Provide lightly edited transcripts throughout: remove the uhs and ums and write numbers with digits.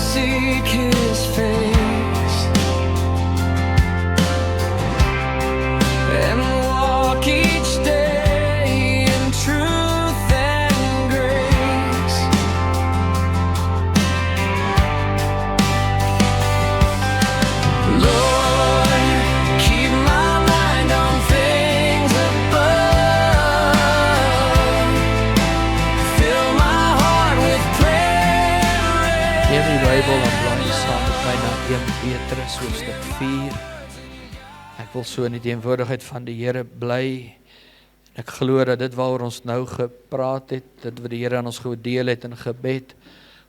seek His face and walk each day in truth and grace. Lord, keep my mind on things above. Fill my heart with prayer. Neem die Bybel en blaai saam met my na 1 Petrus hoofstuk 4. Ek wil so in die teenwoordigheid van die Here bly. En ek glo dat dit waaroor ons nou gepraat het, dit wat die Here aan ons gedeel het in gebed,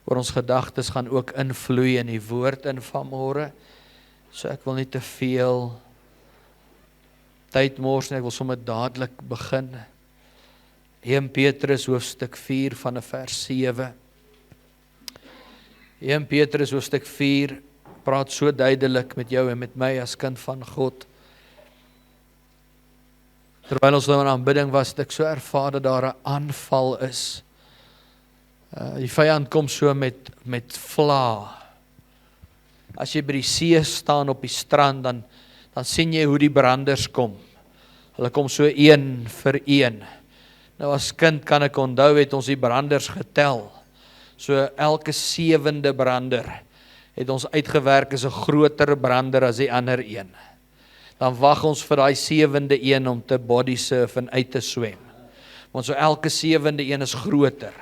oor ons gedagtes gaan ook invloei in die woord in vanmôre. So ek wil nie te veel tyd mors nie, ek wil sommer dadelik begin. 1 Petrus hoofstuk 4 van vers 7. 1 Petrus hoofstuk 4 praat so duidelik met jou en met my as kind van God. Terwyl ons nou in aanbidding was, het ek so ervaar dat daar 'n aanval is. Die vyand kom so met vla. As jy by die see staan op die strand, dan sien jy hoe die branders kom. Hulle kom so een vir een. Nou as kind kan ek onthou, het ons die branders getel. So elke 7de brander het ons uitgewerk as 'n groter brander as die ander een. Dan wag ons vir daai 7de een om te body surf en uit te swem. Want so elke 7de een is groter.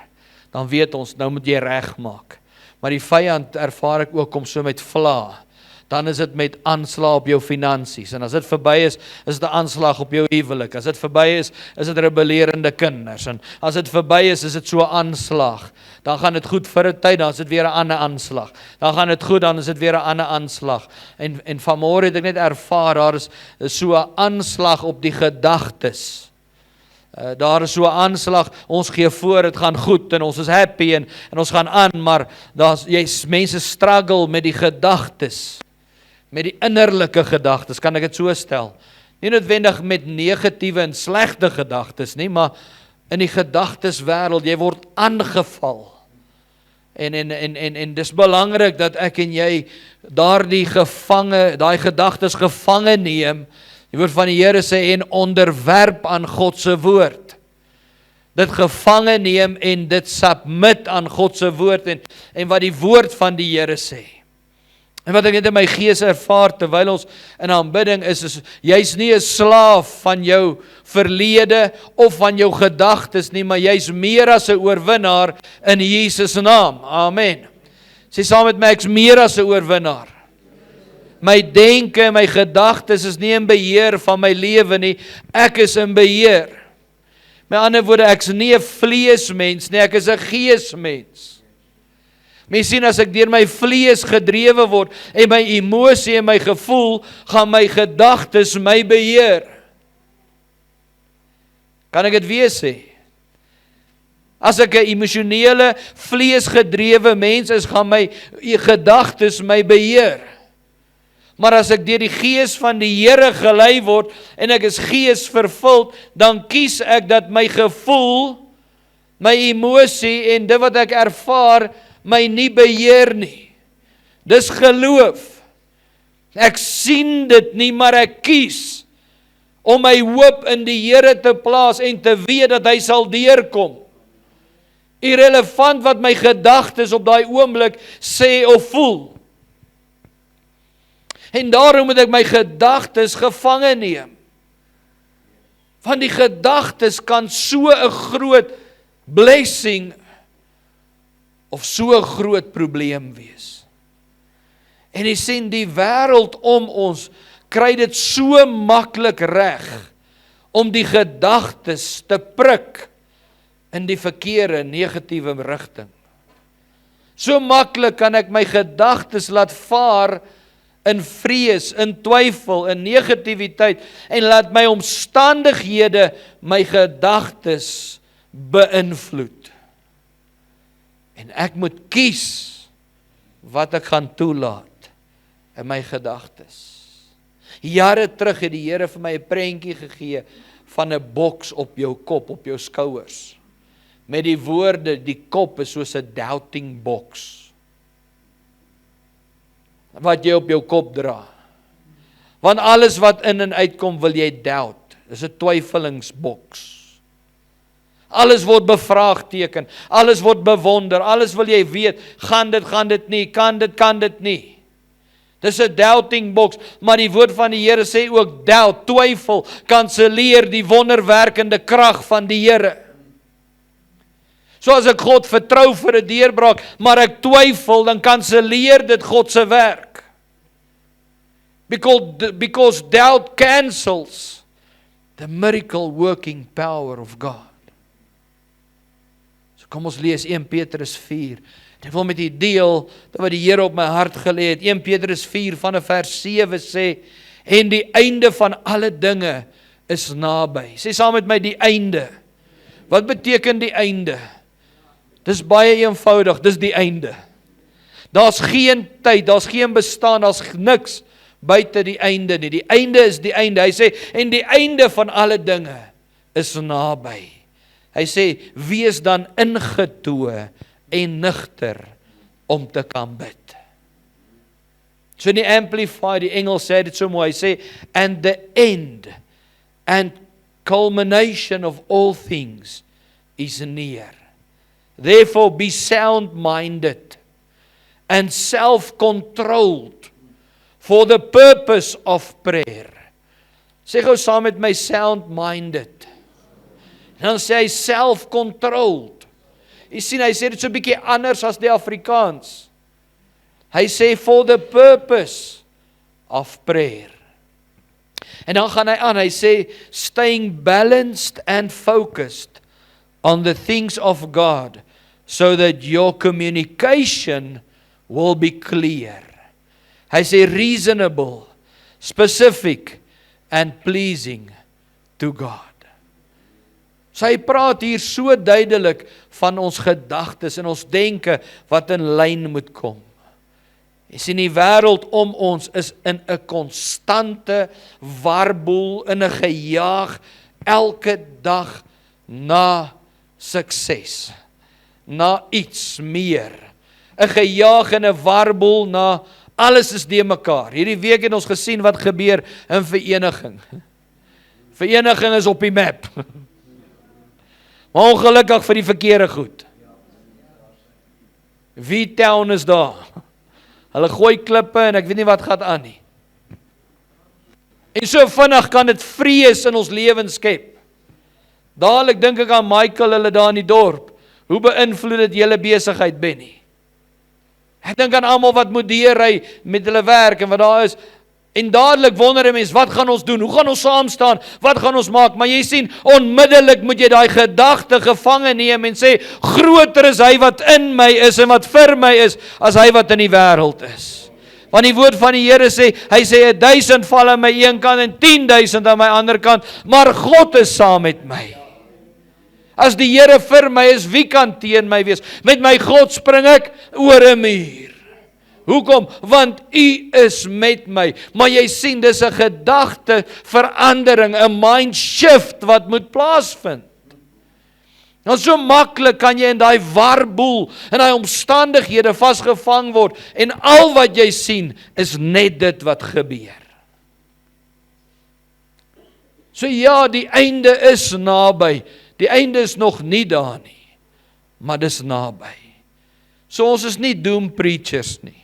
Dan weet ons, nou moet jy regmaak. Maar die vyand ervaar ek ook kom so met vla. Dan is dit met aanslag op jou finansies. En as dit verby is dit 'n aanslag op jou huwelik. As dit verby is dit rebellerende kinders. En as dit verby is dit so 'n aanslag. Dan gaan dit goed vir 'n tyd, dan is dit weer 'n ander aanslag. Dan gaan dit goed, dan is dit weer 'n ander aanslag. En vanmôre het ek net ervaar, daar is so 'n aanslag op die gedagtes. Daar is so 'n aanslag, ons gee voor, dit gaan goed en ons is happy en ons gaan aan, maar mense struggle met die gedagtes. Met die innerlike gedagtes, kan ek dit so stel. Nie noodwendig met negatiewe en slegte gedagtes nie, maar in die gedagteswêreld, jy word aangeval. En dis belangrik dat ek en jy daai gedagtes gevange neem. Die woord van die Here sê, en onderwerp aan God se woord. Dit gevange neem en dit submit aan God se woord en wat die woord van die Here sê. En wat ek net in my gees ervaar terwyl ons in aanbidding is jy's nie 'n slaaf van jou verlede of van jou gedagtes nie, maar jy's meer as 'n oorwinnaar in Jesus naam. Amen. Sê saam met my, ek's meer as 'n oorwinnaar. My denke en my gedagtes is nie in beheer van my lewe nie, ek is in beheer. Met ander woorde, ek's nie 'n vleesmens nie, ek is 'n geesmens. Mens sien, as ek deur my vlees gedrewe word en my emosie en my gevoel, gaan my gedagtes my beheer. Kan ek dit weer sê? As ek 'n emosionele, vleesgedrewe mens is, gaan my gedagtes my beheer. Maar as ek deur die gees van die Here gelei word en ek is gees vervuld, dan kies ek dat my gevoel, my emosie en dit wat ek ervaar, my nie beheer nie. Dis geloof. Ek sien dit nie, maar ek kies om my hoop in die Here te plaas en te weet dat hy sal deurkom. Irrelevant wat my gedagtes op daai oomblik sê of voel. En daarom moet ek my gedagtes gevange neem. Want die gedagtes kan so 'n groot blessing of so 'n groot probleem wees. En jy sien, die wêreld om ons kry dit so maklik reg om die gedagtes te prik in die verkeerde, negatiewe rigting. So maklik kan ek my gedagtes laat vaar in vrees, in twyfel, in negativiteit en laat my omstandighede my gedagtes beïnvloed. En ek moet kies wat ek gaan toelaat in my gedagtes. Jare terug het die Here vir my 'n prentjie gegee van 'n boks op jou kop, op jou skouers. Met die woorde, die kop is soos 'n doubting box. wat jy op jou kop dra. Want alles wat in en uitkom wil jy doubt. Dis 'n twyfelingsboks. Alles word bevraagteken, alles word bewonder, alles wil jy weet, gaan dit nie, kan dit nie. Dis 'n doubting box, maar die woord van die Here sê ook doubt, twyfel, kanselleer die wonderwerkende krag van die Here. So as ek God vertrou vir 'n deurbraak, maar ek twyfel, dan kanselleer dit God se werk. Because doubt cancels the miracle working power of God. So kom ons lees 1 Petrus 4. Ek wil met u deel wat die Here op my hart gelê het. 1 Petrus 4 vanaf vers 7 sê, en die einde van alle dinge is naby. Sê saam met my, die einde. Wat beteken die einde? Dis baie eenvoudig, dis die einde. Daar's geen tyd, daar's geen bestaan, daar's niks buite die einde nie. Die einde is die einde. Hy sê, en die einde van alle dinge is naby. Hy sê, wees dan ingetoe en nugter om te kan bid. So in die Amplified, die Engels sê dit so mooi, hy sê, and the end and culmination of all things is near. Therefore be sound-minded and self-controlled for the purpose of prayer. Sê gou saam met my, sound-minded. Dan sê hy self-controlled. Jy sien, hy sê dit so 'n bietjie anders as die Afrikaans. Hy sê for the purpose of prayer. En dan gaan hy aan, hy sê staying balanced and focused on the things of God so that your communication will be clear. Hy sê reasonable, specific and pleasing to God. So hy praat hier so duidelik van ons gedagtes en ons denke wat in lyn moet kom. Jy sien, die wêreld om ons is in 'n konstante warboel, in 'n gejaag elke dag na sukses, na iets meer. 'n Gejaag en 'n warboel na alles is de mekaar. Hierdie week het ons gesien wat gebeur in vereniging. Vereniging is op die map. Maar ongelukkig vir die verkeerde goed. V-Town is daar. Hulle gooi klippe en ek weet nie wat gaan aan nie. En so vinnig kan dit vrees in ons lewens skep. Dadelik dink ek aan Michael, hulle daar in die dorp. Hoe beïnvloed dit julle besigheid, Benny? Ek dink aan almal wat moet deurry met hulle werk en wat daar is. En dadelik wonder 'n mens, wat gaan ons doen? Hoe gaan ons saam staan? Wat gaan ons maak? Maar jy sien, onmiddellik moet jy daai gedagte gevange neem en sê, groter is hy wat in my is en wat vir my is, as hy wat in die wêreld is. Want die woord van die Here sê, hy sê 1000 val aan my een kant en 10,000 aan my ander kant, maar God is saam met my. As die Here vir my is, wie kan teen my wees? Met my God spring ek oor 'n muur. Hoekom? Want U is met my. Maar jy sien, dis 'n gedagte verandering, 'n mind shift wat moet plaasvind. Nou so maklik kan jy in daai warboel, in daai omstandighede vasgevang word en al wat jy sien is net dit wat gebeur. So ja, die einde is naby. Die einde is nog nie daar nie, maar dis naby. So ons is nie doom preachers nie,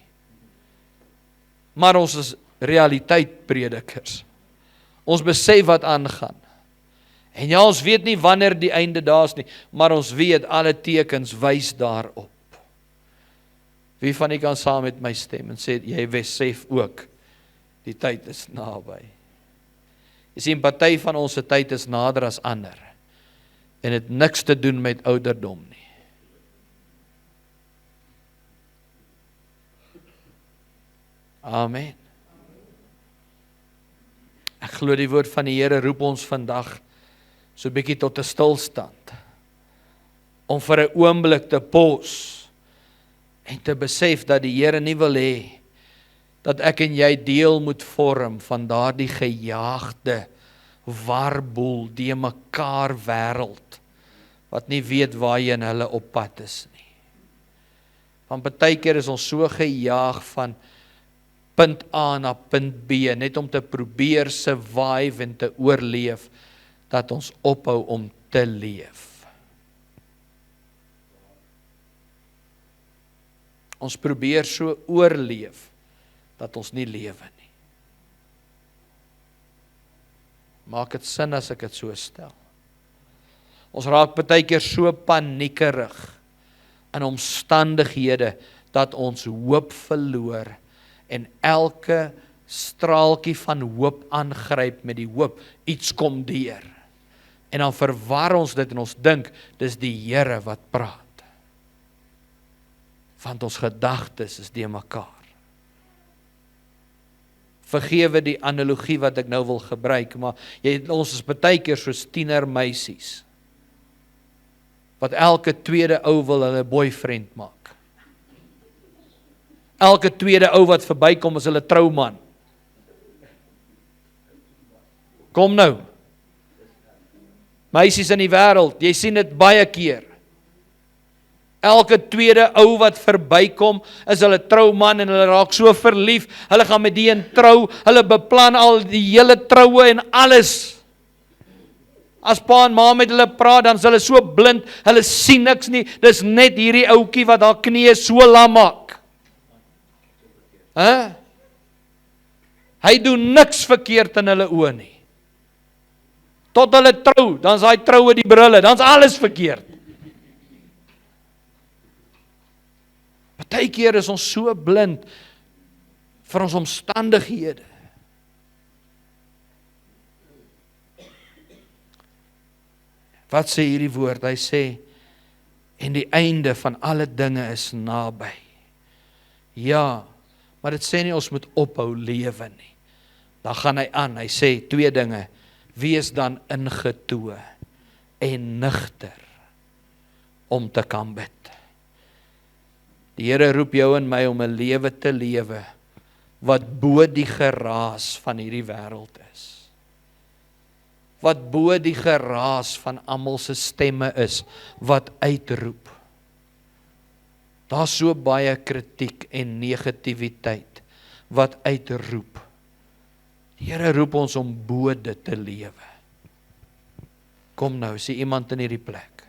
maar ons is realiteitpredikers. Ons besef wat aangaan. En ja, ons weet nie wanneer die einde daar is nie, maar ons weet alle tekens wys daarop. Wie van u kan saam met my stem en sê, jy besef ook, die tyd is naby. Jy sien, party van ons se tyd is nader as ander. En het niks te doen met ouderdom nie. Amen. Ek glo die woord van die Here roep ons vandag so 'n bietjie tot 'n stilstand. Om vir 'n oomblik te pause en te besef dat die Here nie wil hê dat ek en jy deel moet vorm van daardie gejaagde warboel, die mekaar wêreld wat nie weet waarheen hulle op pad is nie. Want baie keer is ons so gejaag van punt A na punt B, net om te probeer survive en te oorleef, dat ons ophou om te leef. Ons probeer so oorleef, dat ons nie lewe nie. Maak dit sin as ek dit so stel? Ons raak baie keer so paniekerig in omstandighede, dat ons hoop verloor, en elke straaltjie van hoop aangryp met die hoop, iets kom deur. En dan verwar ons dit en ons dink, dis die Here wat praat. Want ons gedagtes is die mekaar. Vergewe die analogie wat ek nou wil gebruik, maar ons is baie keer soos tienermeisies, wat elke tweede ou wil hulle boyfriend maak. Elke tweede ou wat verbykom is hulle trouman. Kom nou. Meisies in die wêreld, jy sien dit baie keer. Elke tweede ou wat verbykom is hulle trouman en hulle raak so verlief. Hulle gaan met die een trou, hulle beplan al die hele troue en alles. As pa en ma met hulle praat, dan is hulle so blind, hulle sien niks nie. Dis net hierdie ouetjie wat haar knieë so lam maak. Hy doen niks verkeerd in hulle oë nie. Tot hulle trou, dan is hy troue die brille, dan is alles verkeerd. Partykeer is ons so blind vir ons omstandighede. Wat sê hierdie woord? Hy sê, en die einde van alle dinge is naby. Ja, maar dit sê nie ons moet ophou lewe nie. Dan gaan hy aan, hy sê 2 dinge. Wees dan ingetoe en nugter om te kan bid. Die Here roep jou en my om 'n lewe te lewe wat bo die geraas van hierdie wêreld is. Wat bo die geraas van almal se stemme is, wat uitroep. Daar's so baie kritiek en negativiteit wat uitroep. Die Here roep ons om bo dit te lewe. Kom nou, sien iemand in hierdie plek.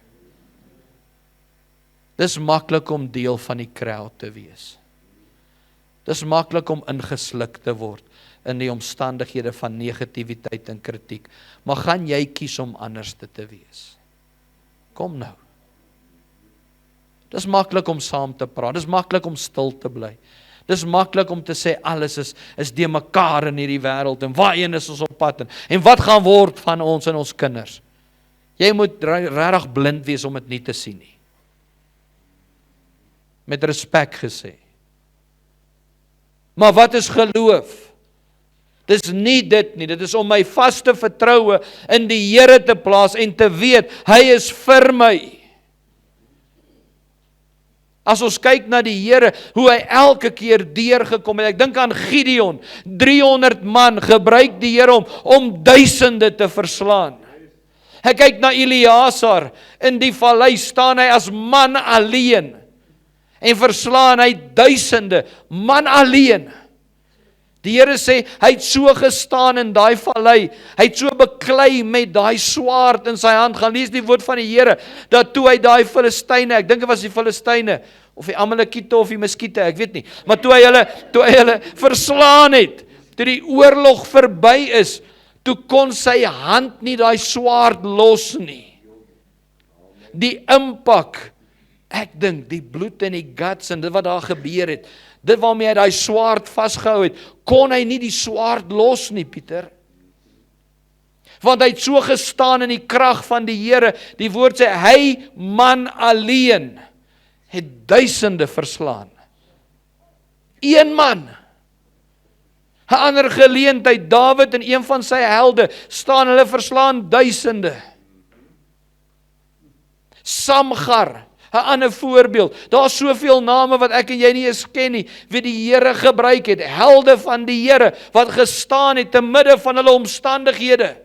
Dis maklik om deel van die crowd te wees. Dis maklik om ingesluk te word in die omstandighede van negativiteit en kritiek. Maar gaan jy kies om anders te wees? Kom nou. Dis maklik om saam te praat, dis maklik om stil te bly. Dis maklik om te sê alles is de mekaar in hierdie wêreld en waarheen is ons op pad en wat gaan word van ons en ons kinders? Jy moet regtig blind wees om dit nie te sien nie. Met respek gesê. Maar wat is geloof? Dis nie dit nie, dit is om my vaste vertroue in die Here te plaas en te weet, hy is vir my. As ons kyk na die Here, hoe hy elke keer deurgekom het, ek dink aan Gideon, 300 man gebruik die Here om duisende te verslaan. Ek kyk na Eleazar, in die vallei staan hy as man alleen, en verslaan hy duisende, man alleen. Die Here sê, hy het so gestaan in daai vallei, hy het so beklei met daai swaard in sy hand, gaan lees die woord van die Here, dat toe hy daai Filistyne, ek dink dit was die Filistyne, of die Amalekiete of die Muskiete, ek weet nie, maar toe hy hulle verslaan het, toe die oorlog verby is, toe kon sy hand nie daai swaard los nie. Die impak, ek dink, die bloed en die guts en dit wat daar gebeur het, dit waarmee hy daai swaard vasgehou het, kon hy nie die swaard los nie, Pieter. Want hy het so gestaan in die krag van die Here, die woord sê, hy man alleen, het duisende verslaan. Een man. 'n ander geleentheid, Dawid en een van sy helde, staan hulle verslaan duisende. Samgar, 'n ander voorbeeld, daar is soveel name wat ek en jy nie eens ken nie, wie die Here gebruik het, helde van die Here, wat gestaan het te midde van hulle omstandighede,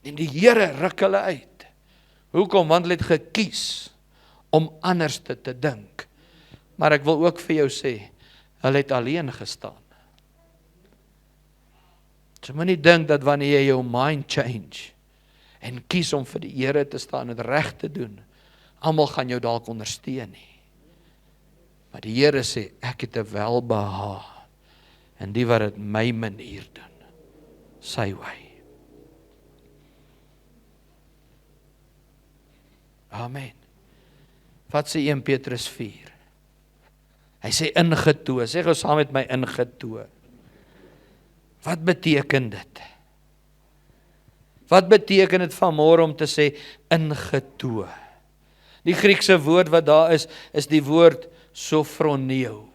en die Here ruk hulle uit. Hoekom? Want hulle het gekies om anders te dink. Maar ek wil ook vir jou sê, hulle het alleen gestaan. So moenie dink dat wanneer jy jou mind change en kies om vir die Here te staan en reg te doen, almal gaan jou dalk ondersteun nie. Maar die Here sê, ek het 'n welbehae in die wat dit my manier doen, sy wy. Amen. Wat sê 1 Petrus 4? Hy sê ingetoe, sê gou saam met my ingetoe. Wat beteken dit? Wat beteken dit vanmôre om te sê ingetoe? Die Griekse woord wat daar is die woord sophroneo.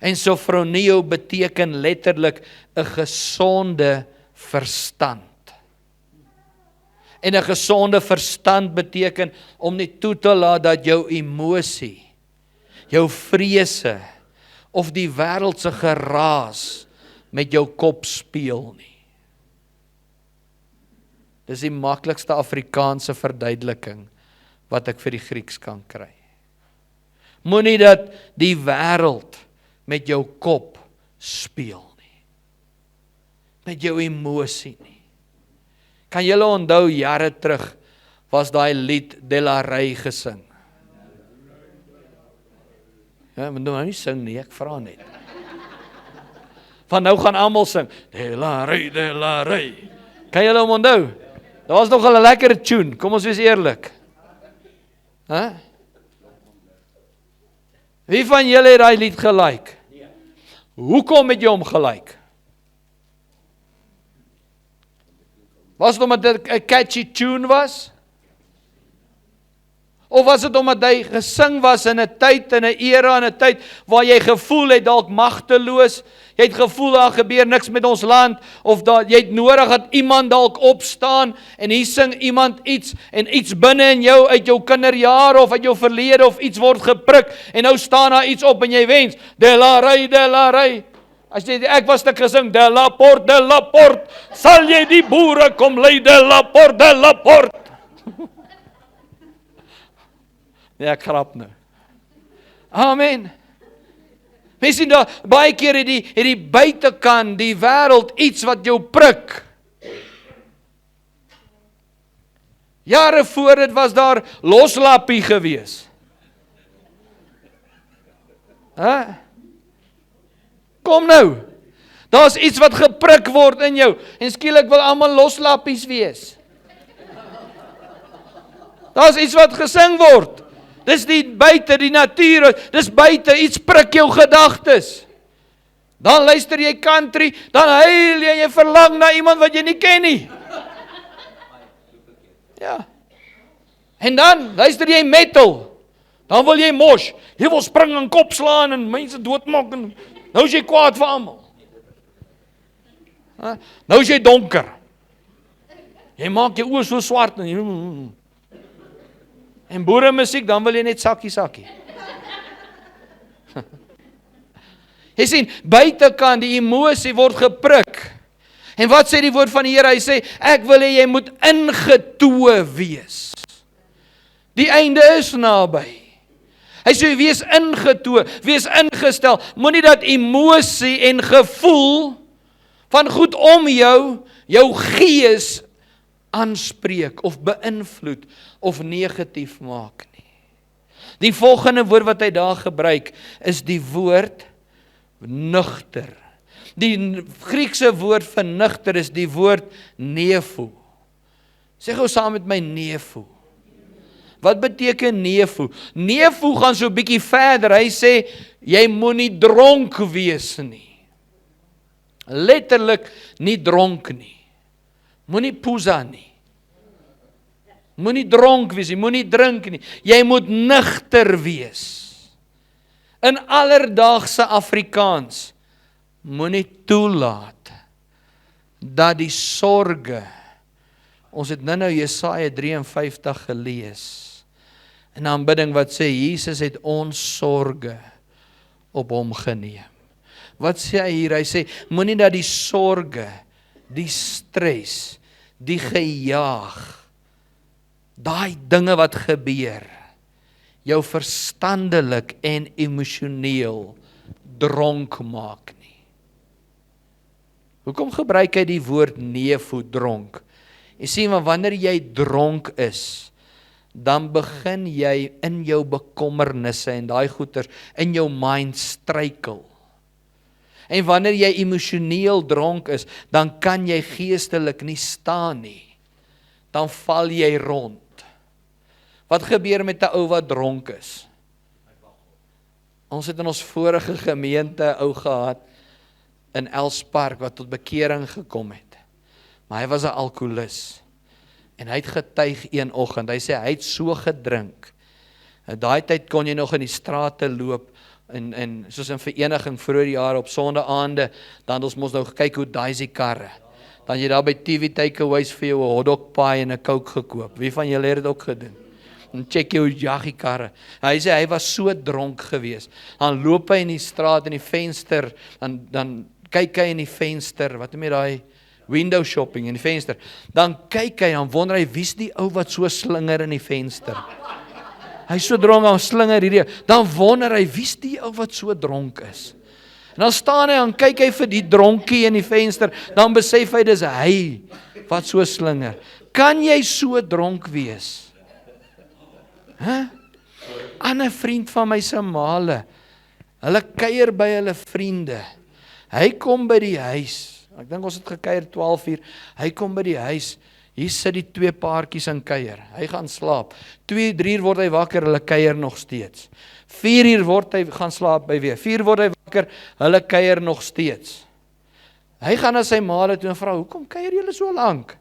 En sophroneo beteken letterlik 'n gesonde verstand. En 'n gesonde verstand beteken om nie toe te laat dat jou emosie, jou vrese of die wêreldse geraas met jou kop speel nie. Dis die maklikste Afrikaanse verduideliking wat ek vir die Grieks kan kry. Moenie dat die wêreld met jou kop speel nie. Met jou emosie nie. Kan julle onthou jare terug was daai lied Delarey gesing? Ja, maar nou nie sing nie, ek vra net. Van nou gaan almal sing Delarey, Delarey. Kan julle hom onthou? Daar was nog 'n lekker tune, kom ons wees eerlik. Hæ? Wie van julle het daai lied gelike? Hoekom het jy hom gelike? Was dit omdat dit 'n catchy tune was? Of was dit omdat hy gesing was in 'n tyd, in 'n era, in 'n tyd waar jy gevoel het dalk magteloos, jy het gevoel daar gebeur niks met ons land, of dat jy het nodig dat iemand dalk opstaan, en hier sing iemand iets, en iets binne in jou, uit jou kinderjare, of uit jou verlede, of iets word geprik, en nou staan daar iets op, en jy wens, Delarey, Delarey. As jy ek was te gesing, de la porte, sal jy die boere kom lei, de la porte. Ja, ek grap nou. Amen. Mens sien daar, baie keer het die buitekant, die wêreld, iets wat jou prik. Jare voor dit was daar loslappie gewees. Hæ? Kom nou, daar's iets wat geprik word in jou, en skielik wil almal loslappies wees. Daar's iets wat gesing word, dis die buite, die natuur, dis buite, iets prik jou gedagtes. Dan luister jy country, dan huil jy, jy verlang na iemand wat jy nie ken nie. Ja. En dan luister jy metal, dan wil jy mosh, jy wil spring en kop slaan en mense doodmaak en nou is jy kwaad vir almal. Nou is jy donker. Jy maak jou oë so swart en boere musiek, dan wil jy net sakkie. Jy sien, buitekant die emosie word geprik. En wat sê die woord van die Here? Hy sê, ek wil hê jy moet ingetoe wees. Die einde is naby. Hy sê, wees ingetoe, wees ingestel. Moenie dat emosie en gevoel van goed om jou gees aanspreek of beïnvloed of negatief maak nie. Die volgende woord wat hy daar gebruik is die woord nugter. Die Griekse woord vir nugter is die woord nepho. Sê gou saam met my nepho. Wat beteken nepho? Nepho gaan so 'n bietjie verder. Hy sê, jy moenie dronk wees nie. Letterlik nie dronk nie. Moenie poesa nie. Moenie dronk wees nie, moenie drink nie. Jy moet nugter wees. In alledaagse Afrikaans, moenie toelaat dat die sorge, ons het nou Jesaja 53 gelees, in aanbidding wat sê, Jesus het ons sorge op hom geneem. Wat sê hy hier? Hy sê, moenie dat die sorge, die stres, die gejaag, daai dinge wat gebeur, jou verstandelik en emosioneel dronk maak nie. Hoekom gebruik hy die woord neefvoet, dronk? Jy sien, maar wanneer jy dronk is, dan begin jy in jou bekommernisse en daai goeters in jou mind struikel. En wanneer jy emosioneel dronk is, dan kan jy geestelik nie staan nie. Dan val jy rond. Wat gebeur met 'n ou wat dronk is? Ons het in ons vorige gemeente 'n ou gehad in Elspark wat tot bekering gekom het. Maar hy was 'n alkoholist. En hy het getuig een oggend. Hy sê hy het so gedrink. En daai tyd kon jy nog in die strate loop en soos in vereniging vroeër jare op sondaande, dan ons mos nou kyk hoe daai karre. Dan jy daar by TV takeaways vir jou 'n hotdog pie en 'n Coke gekoop. Wie van julle het dit ook gedoen? En check jou jaggie karre. Hy sê hy was so dronk geweest. Dan loop hy in die straat in die venster, dan kyk hy in die venster, wat noem jy daai window shopping in die venster. Dan kyk hy, dan wonder hy, wie's die ou wat so slinger in die venster? Hy so dronk, dan slinger hierdie. Dan wonder hy, wie's die ou wat so dronk is? En dan staan hy, dan kyk hy vir die dronkie in die venster, dan besef hy, dis hy wat so slinger. Kan jy so dronk wees? Ander vriend van my se male, hulle kuier by hulle vriende. Hy kom by die huis, ek dink ons het gekuier 12 uur, hy kom by die huis, hier sit die twee paartjies in kuier, hy gaan slaap, 2, 3 uur word hy wakker, hulle kuier nog steeds, 4 uur word hy gaan slaap by weer, 4 word hy wakker, hulle kuier nog steeds. Hy gaan na sy maale toe en vra, hoekom kuier julle so lank?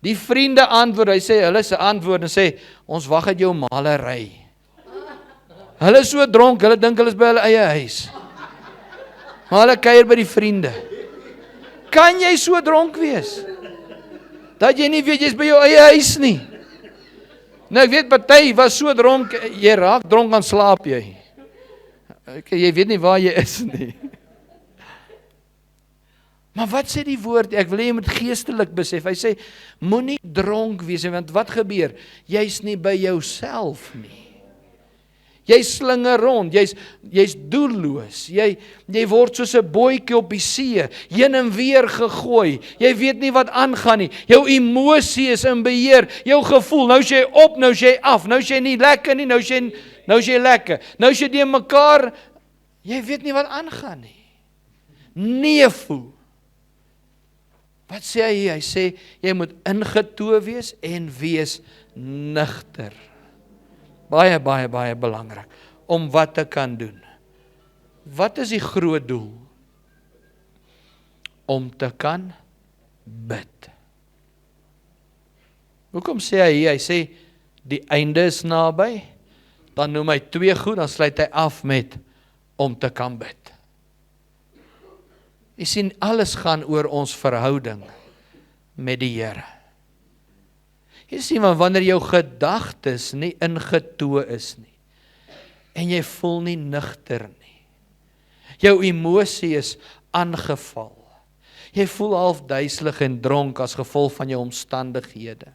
Die vriende antwoord, hy sê, hulle se antwoord en sê, ons wag uit jou malery. Hulle is so dronk, hulle dink hulle is by hulle eie huis. Maar hulle kuier by die vriende. Kan jy so dronk wees? Dat jy nie weet, jy is by jou eie huis nie. Nou ek weet, party was so dronk, jy raak dronk, dan slaap jy. Jy weet nie waar jy is nie. Maar wat sê die woord? Ek wil jy moet geestelik besef. Hy sê, moenie dronk wees, want wat gebeur? Jy's nie by jouself nie. Jy slinger rond, jy's doelloos, jy word soos 'n bootjie op die see, heen en weer gegooi, jy weet nie wat aangaan nie, jou emosie is in beheer, jou gevoel, nou is jy op, nou is jy af, nou is jy nie lekker nie, nou is jy lekker, nou is jy die mekaar, jy weet nie wat aangaan nie. Neefvoet. Wat sê hy hier? Hy sê, jy moet ingetoe wees en wees nugter. Baie, baie, baie belangrik, om wat te kan doen. Wat is die groot doel? Om te kan bid. Hoekom sê hy hier? Hy sê, die einde is naby, dan noem hy 2 goed, dan sluit hy af met, om te kan bid. Jy sien, alles gaan oor ons verhouding met die Here. Jy sien, maar wanneer jou gedagtes nie ingetoe is nie, en jy voel nie nugter nie, jou emosie is aangeval, jy voel half duiselig en dronk as gevolg van jou omstandighede,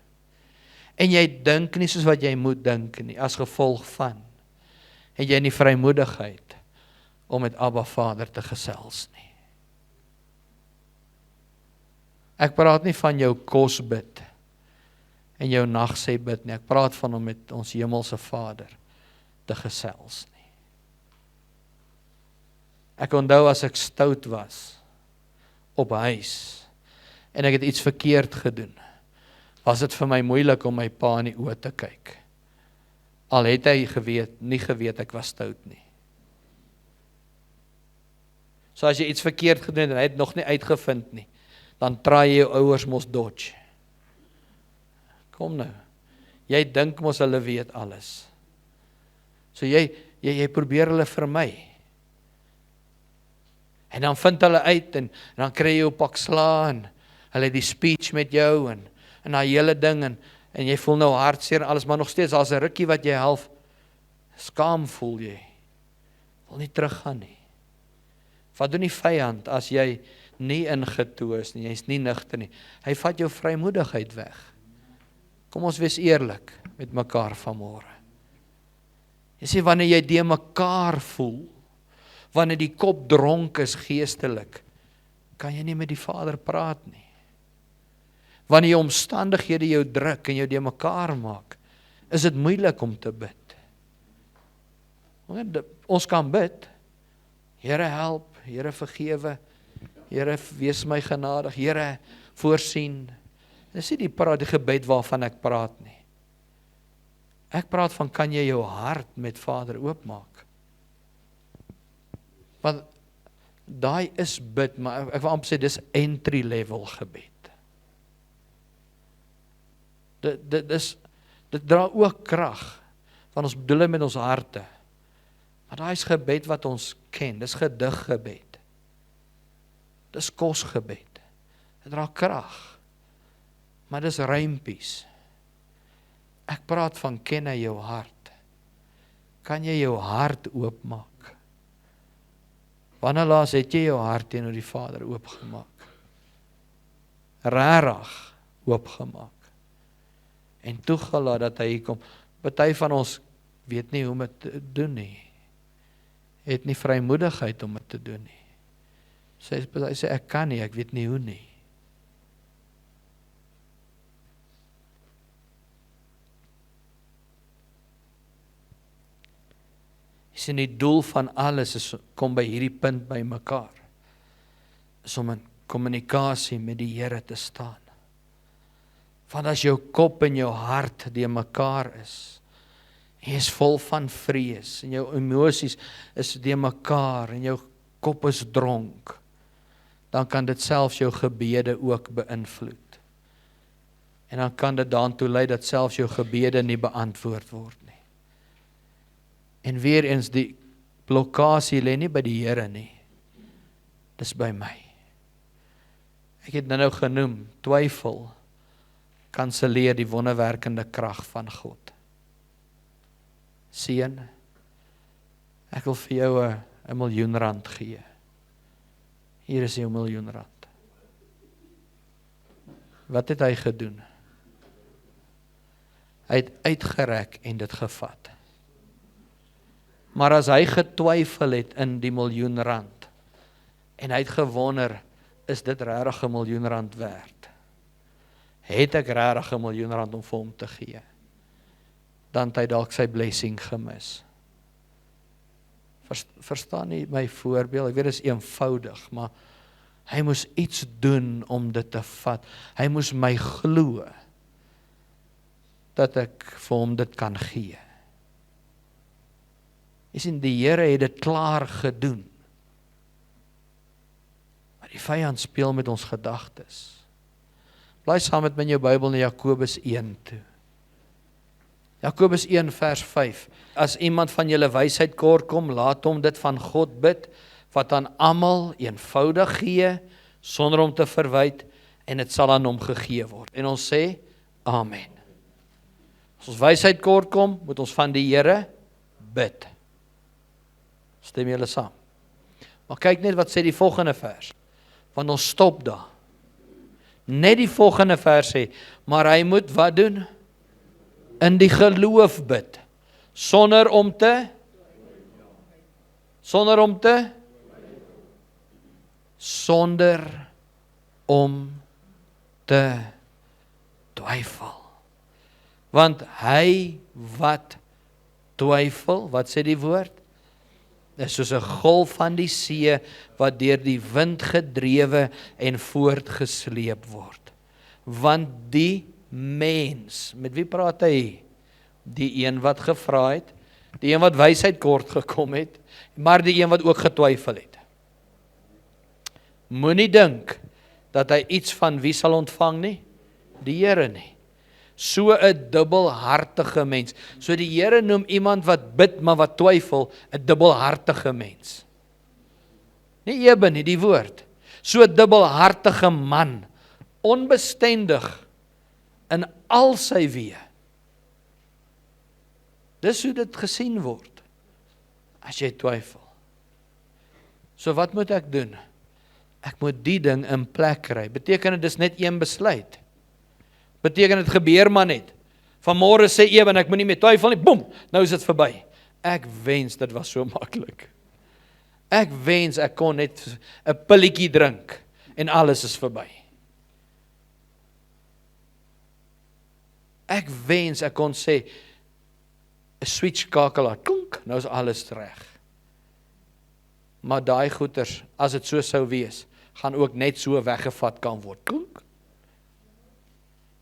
en jy dink nie soos wat jy moet dink nie, as gevolg van, en jy nie vrymoedigheid om met Abba Vader te gesels nie. Ek praat nie van jou kosbid en jou nagsê bid nie. Ek praat van om met ons hemelse Vader te gesels nie. Ek onthou as ek stout was op huis en ek het iets verkeerd gedoen, was dit vir my moeilik om my pa in die oë te kyk. Al het hy nie geweet ek was stout nie. So as jy iets verkeerd gedoen het en hy het nog nie uitgevind nie, dan traai jy jou ouers mos dodge. Kom nou, jy dink mos hulle weet alles. So jy probeer hulle vermy. En dan vind hulle uit en dan kry jy jou pak sla en hulle het die speech met jou en daai hele ding en jy voel nou hartseer en alles, maar nog steeds as 'n rukkie wat jy half skaam voel jy. Wil nie teruggaan nie. Wat doen die vyand as jy nie ingetoe is nie, jy is nie nugter nie. Hy vat jou vrymoedigheid weg. Kom ons wees eerlik met mekaar vanmôre. Jy sê wanneer jy de mekaar voel, wanneer die kop dronk is geestelik, kan jy nie met die Vader praat nie. Wanneer jou omstandighede jou druk en jou de mekaar maak, is dit moeilik om te bid. Ons kan bid, Here help, Here vergewe, Here wees my genadig, Here voorsien. Dis nie die gebed waarvan ek praat nie. Ek praat van, kan jy jou hart met Vader oopmaak? Want daai is bid, maar ek wil amper sê, dis entry level gebed. Dit dra ook krag, want ons bedoel met ons harte. Maar daai is gebed wat ons ken, dis gediggebed. Dis kosgebed. Dit dra krag, maar dis ruimpies. Ek praat van, ken hy jou hart? Kan jy jou hart oopmaak? Wanneer laas het jy jou hart teenoor die Vader oopgemaak? Rarig oopgemaak. En toegelaat dat hy kom. Party van ons weet nie hoe om dit te doen nie. Het nie vrymoedigheid om dit te doen nie. Sy sê, ek kan nie, ek weet nie hoe nie. Jy sien, die doel van alles is, kom by hierdie punt by mekaar. Is om in kommunikasie met die Here te staan. Want as jou kop en jou hart die mekaar is, jy is vol van vrees, en jou emosies is die mekaar, en jou kop is dronk, dan kan dit selfs jou gebede ook beïnvloed. En dan kan dit daartoe lei dat selfs jou gebede nie beantwoord word nie. En weer eens, die blokkasie lê nie by die Here nie, dis by my. Ek het nou genoem, twyfel kanseleer die wonderwerkende krag van God. Seun, ek wil vir jou 'n miljoen rand gee. Hier is jou miljoen rand. Wat het hy gedoen? Hy het uitgereik en dit gevat. Maar as hy getwyfel het in die miljoen rand, en hy het gewonder, is dit regtig 'n miljoen rand werd? Het ek regtig 'n miljoen rand om vir hom te gee? Dan het hy dalk sy blessing gemis. Verstaan nie my voorbeeld, ek weet dit is eenvoudig, maar hy moes iets doen om dit te vat. Hy moes my glo, dat ek vir hom dit kan gee. Jy sien, die Here het dit klaar gedoen. Maar die vyand speel met ons gedagtes. Blaai saam met my in jou Bybel na Jakobus 1 toe. Jakobus 1 vers 5. As iemand van julle wysheid kort kom, laat hom dit van God bid, wat aan almal eenvoudig gee, sonder om te verwyd, en dit sal aan hom gegee word. En ons sê, Amen. As ons wysheid kort kom, moet ons van die Here bid. Stem julle saam? Maar kyk net wat sê die volgende vers. Want ons stop daar. Net die volgende vers sê, maar hy moet wat doen? In die geloof bid. Sonder om te twyfel. Want hy wat twyfel, wat sê die woord? Dis soos 'n golf van die see, wat deur die wind gedrewe en voortgesleep word. Want die mens, met wie praat hy? Die een wat gevra het, die een wat wysheid kort gekom het, maar die een wat ook getwyfel het. Moenie dink dat hy iets van wie sal ontvang nie? Die Here nie. So 'n dubbelhartige mens. So die Here noem iemand wat bid, maar wat twyfel, 'n dubbelhartige mens. Nie Eben nie, die woord. So 'n dubbelhartige man, onbestendig in al sy weë. Dis hoe dit gesien word, as jy twyfel. So wat moet ek doen? Ek moet die ding in plek kry. Beteken dit dis net een besluit? Beteken dit gebeur maar net? Vanmôre sê Eben, ek moet nie meer twyfel nie, boem, nou is dit verby. Ek wens dit was so maklik. Ek wens ek kon net 'n pilletjie drink, en alles is verby. Ek wens ek kon sê 'n switch skakelaar, klink, nou is alles reg. Maar daai goeters, as dit so sou wees, gaan ook net so weggevat kan word. Klink.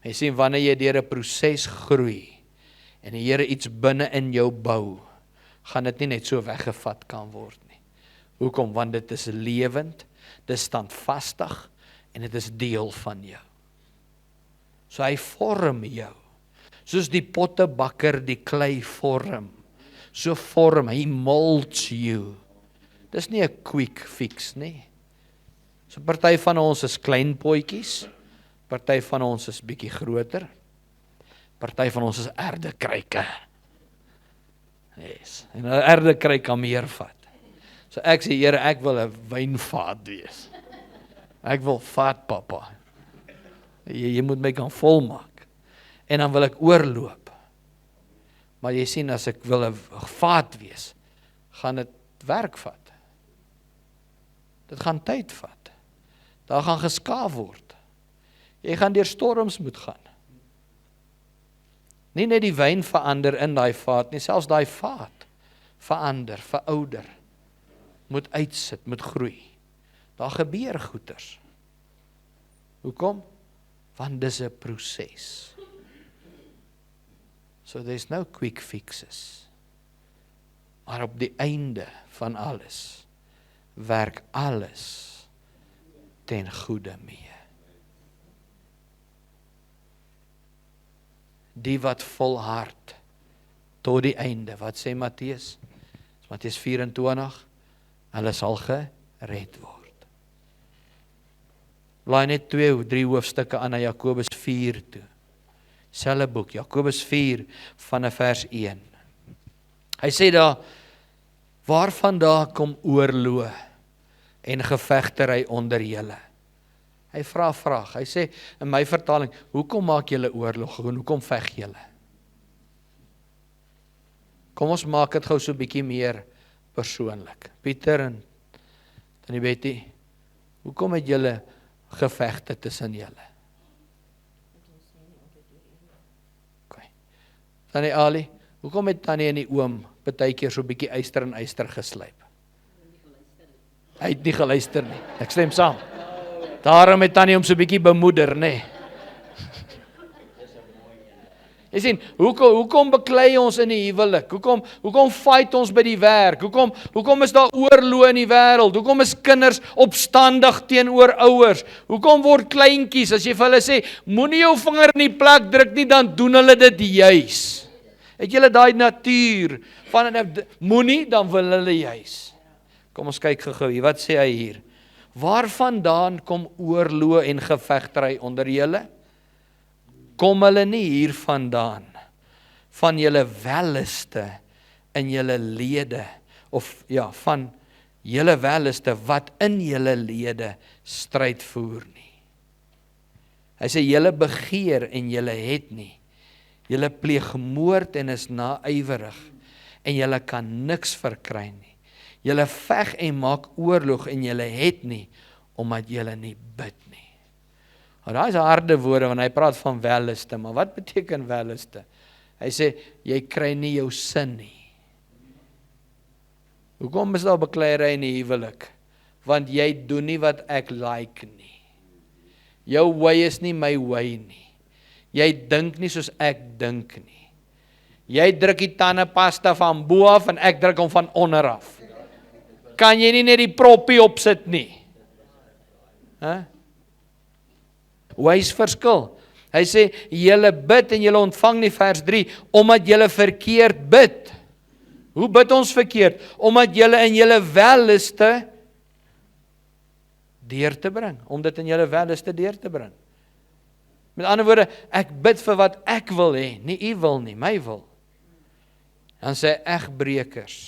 Jy sien, wanneer jy deur 'n proses groei en die Here iets binne in jou bou, gaan dit nie net so weggevat kan word nie. Hoekom? Want dit is lewend, dit is standvastig en dit is deel van jou. So hy vorm jou. Soos die pottebakker die klei vorm. So vorm, hy molds you. Dis nie 'n quick fix nie. So party van ons is klein potjies, party van ons is bietjie groter, party van ons is erdekruike. Yes. En 'n erdekruik kan meer vat. So ek sê, Here, ek wil 'n wynvaat wees. Ek wil vat, Papa. Jy moet my kan volmaak. En dan wil ek oorloop. Maar jy sien, as ek wil 'n vaat wees, gaan dit werk vat. Dit gaan tyd vat. Daar gaan geskaaf word. Jy gaan deur storms moet gaan. Nie net die wyn verander in daai vaat nie, selfs daai vaat verander, verouder, moet uitsit, moet groei. Daar gebeur goeters. Hoekom? Want dis 'n proses. So there's no quick fixes. Maar op die einde van alles, werk alles ten goeie mee. Die wat volhard tot die einde, wat sê Matteus? Matteus 24, hulle sal gered word. Laai net 2-3 hoofstukke aan na Jakobus 4 toe. Selfe boek, Jakobus 4 vanaf vers 1. Hy sê daar, waarvandaan kom oorlog en gevegtery onder julle? Hy vra 'n vraag. Hy sê in my vertaling, hoekom maak julle oorlog en hoekom veg julle? Kom ons maak dit gou so 'n bietjie meer persoonlik. Pieter en Tannie Betty, hoekom het julle gevegte tussen julle? Okay. Tannie Ali, hoekom het Tannie en die oom partykeer so 'n bietjie yster en yster geslyp? Hy het nie geluister nie. Ek stem saam. Daarom het Tannie hom so 'n bietjie bemoeder, nê? Jy sien, hoekom beklei ons in die huwelik? Hoekom fight ons by die werk? Hoekom is daar oorlog in die wêreld? Hoekom is kinders opstandig teenoor ouers? Hoekom word kleintjies, as jy vir hulle sê, moenie jou vinger in die plek druk nie, dan doen hulle dit juis. Het julle daai natuur van moenie, dan wil hulle juis. Kom ons kyk gou-gou hier, wat sê hy hier? Waarvandaan kom oorlog en gevegtery onder julle? Kom hulle nie hiervandaan, van julle welliste in julle lede, of ja, van julle welliste wat in julle lede stryd voer nie. Hy sê, julle begeer en julle het nie. Julle pleeg moord en is naaiwerig, en julle kan niks verkry nie. Julle veg en maak oorlog en julle het nie, omdat julle nie bid nie. Daar is harde woorde, want hy praat van welliste, maar wat beteken welliste? Hy sê, jy kry nie jou sin nie. Hoekom is daar bekleierery in die huwelik? Want jy doen nie wat ek like nie. Jou way is nie my way nie. Jy dink nie soos ek dink nie. Jy druk die tandepasta van bo af en ek druk hom van onder af. Kan jy nie net die proppie opsit nie? Wys verskil. Hy sê, julle bid en julle ontvang nie, vers 3, omdat julle verkeerd bid. Hoe bid ons verkeerd? Omdat julle in julle welliste deur te bring. Om dit in julle welliste deur te bring. Met ander woorde, ek bid vir wat ek wil hê, nie u wil nie, my wil. Dan sê egbrekers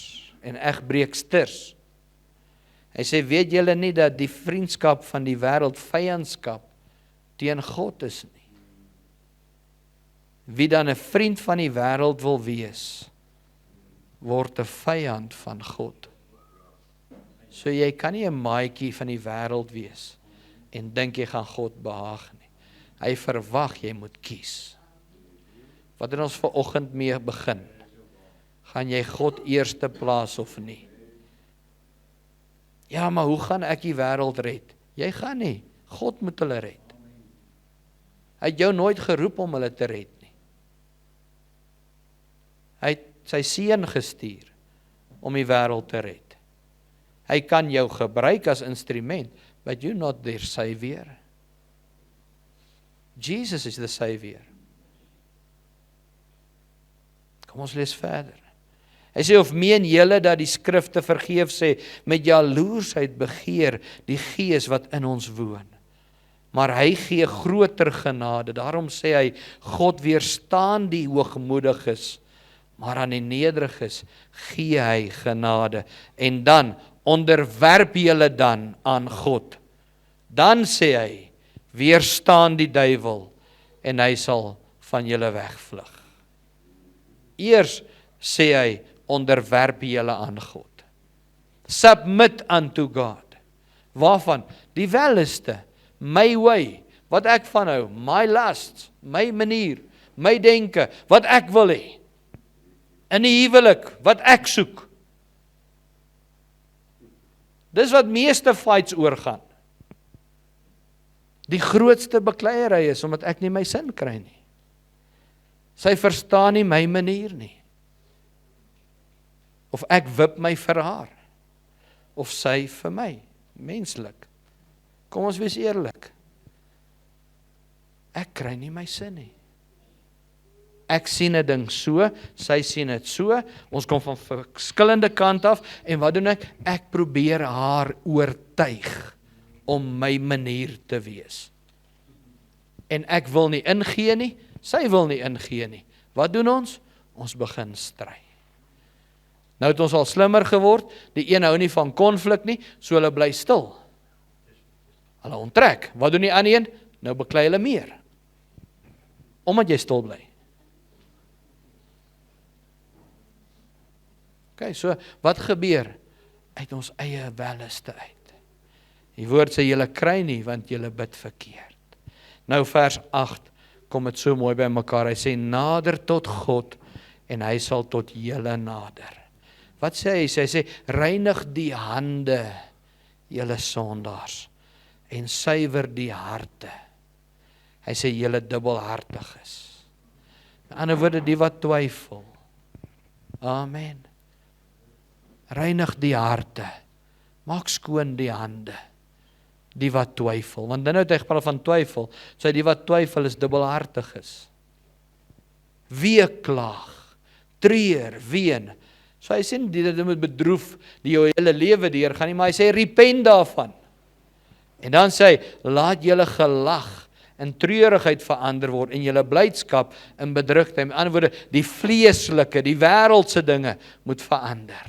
en egbreeksters. Hy sê, weet julle nie dat die vriendskap van die wêreld vyandskap teen God is nie? Wie dan 'n vriend van die wêreld wil wees, word 'n vyand van God. So jy kan nie 'n maatjie van die wêreld wees en dink jy gaan God behaag nie. Hy verwag jy moet kies. Wat ons vanoggend mee begin? Gaan jy God eerste plaas of nie? Ja, maar hoe gaan ek die wêreld red? Jy gaan nie, God moet hulle red. Hy het jou nooit geroep om hulle te red nie. Hy het sy seun gestuur om die wêreld te red. Hy kan jou gebruik as instrument, but you're not their savior. Jesus is the savior. Kom ons lees verder. Hy sê, of meen julle dat die skrifte vergeef sê, met jaloersheid begeer die gees wat in ons woon. Maar hy gee groter genade, daarom sê hy, God weerstaan die hoogmoediges, maar aan die nederiges gee hy genade. En dan, onderwerp julle dan aan God. Dan sê hy, weerstaan die duiwel, en hy sal van julle wegvlug. Eers sê hy, onderwerp julle aan God. Submit unto God. Waarvan? Die welleste, my way, wat ek van hou, my lust, my manier, my denke, wat ek wil hê. In die huwelik, wat ek soek. Dis wat meeste fights oorgaan. Die grootste bekleierery is, omdat ek nie my sin kry nie. Sy verstaan nie my manier nie. Of ek wip my vir haar, of sy vir my, menslik. Kom ons wees eerlik. Ek kry nie my sin nie. Ek sien 'n ding so, sy sien dit so, ons kom van verskillende kant af, en wat doen ek? Ek probeer haar oortuig om my manier te wees. En ek wil nie ingee nie, sy wil nie ingee nie. Wat doen ons? Ons begin stry. Nou het ons al slimmer geword, die een hou nie van konflik nie, so hulle bly stil. Hulle onttrek. Wat doen die ander een? Nou beklei hulle meer. Omdat jy stil bly. Okay, so wat gebeur? Uit ons eie welleste uit. Die woord sê julle kry nie, want julle bid verkeerd. Nou vers 8, kom het so mooi by mekaar. Hy sê, nader tot God, en hy sal tot julle nader. Wat sê hy? Hy sê, reinig die hande, julle sondaars, en suiwer die harte. Hy sê, julle dubbelhartig is. In ander woorde, die wat twyfel. Amen. Reinig die harte, maak skoon die hande, die wat twyfel. Want dan nou het hy gepraat van twyfel, sê die wat twyfel is dubbelhartig is. Weeklaag, treur, ween. So hy sê nie dit moet bedroef die jou hele lewe deurgaan nie, maar hy sê repent daarvan. En dan sê hy, laat julle gelag in treurigheid verander word en julle blydskap in bedrukking. Met ander woorde, die vleeslike, die wêreldse dinge moet verander.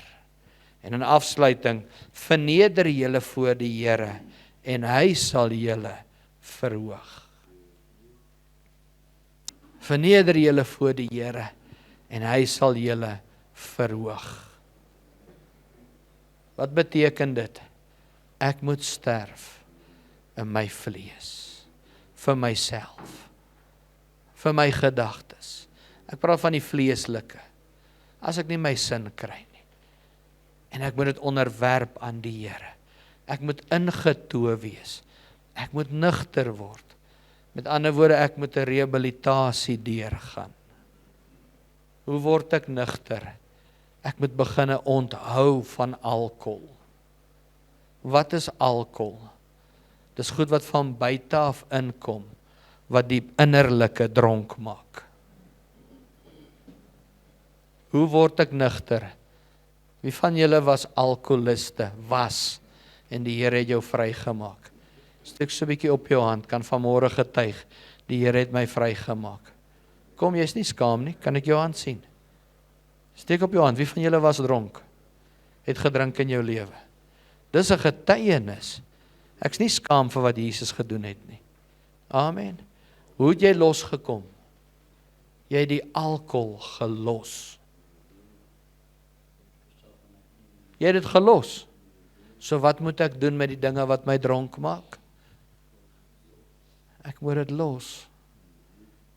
En in afsluiting, verneder julle voor die Here en hy sal julle verhoog. Verneder julle voor die Here en hy sal julle verhoog. Wat beteken dit? Ek moet sterf in my vlees, vir myself, vir my gedagtes. Ek praat van die vleeslike. As ek nie my sin kry nie, en ek moet dit onderwerp aan die Here. Ek moet ingetoe wees. Ek moet nugter word. Met ander woorde, ek moet 'n rehabilitasie deurgaan. Hoe word ek nugter? Ek moet begin onthou van alkohol. Wat is alkohol? Dis goed wat van buite af inkom, wat die innerlike dronk maak. Hoe word ek nugter? Wie van julle was alkoholiste? En die Here het jou vrygemaak. Steek so 'n bietjie op jou hand, kan vanmôre getuig, die Here het my vrygemaak. Kom, jy's nie skaam nie, kan ek jou hand sien? Steek op jou hand, wie van julle was dronk? Het gedrink in jou lewe? Dis 'n getuienis. Ek's nie skaam vir wat Jesus gedoen het nie. Amen. Hoe het jy losgekom? Jy het die alkohol gelos. Jy het dit gelos. So wat moet ek doen met die dinge wat my dronk maak? Ek moet dit los.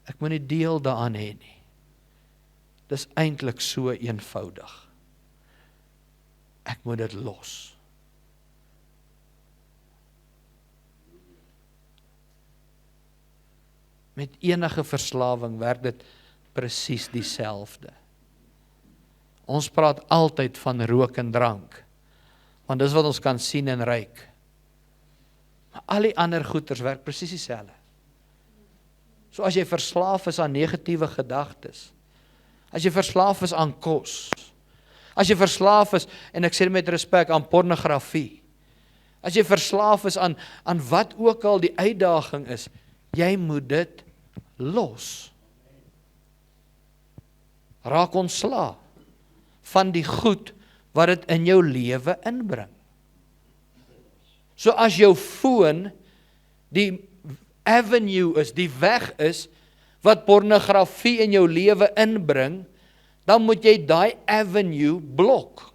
Ek moet nie deel daaraan hê nie. Dis eintlik so eenvoudig. Ek moet dit los. Met enige verslawing werk dit presies dieselfde. Ons praat altyd van rook en drank, want dis wat ons kan sien en ruik. Maar al die ander goeters werk presies dieselfde. So as jy verslaaf is aan negatiewe gedagtes, as jy verslaaf is aan kos, as jy verslaaf is, en ek sê dit met respek, aan pornografie, as jy verslaaf is aan wat ook al die uitdaging is, jy moet dit los. Raak ontslae van die goed wat dit in jou lewe inbring. So as jou foon die avenue is, die weg is, wat pornografie in jou lewe inbring, dan moet jy daai avenue blok.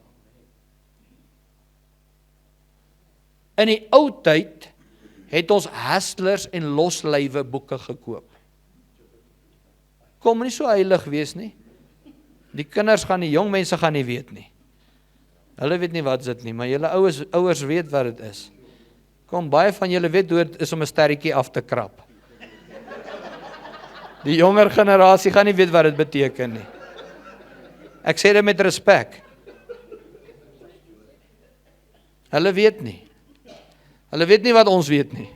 In die ou tyd het ons Hustlers en Loslywe boeke gekoop. Kom nie so heilig wees nie. Die kinders gaan nie, jong mense gaan nie weet nie. Hulle weet nie wat dit nie, maar julle ouers weet wat dit is. Kom, baie van julle weet hoe dit is om 'n sterretjie af te krap. Die jonger generasie gaan nie weet wat dit beteken nie. Ek sê dit met respek. Hulle weet nie. Hulle weet nie wat ons weet nie.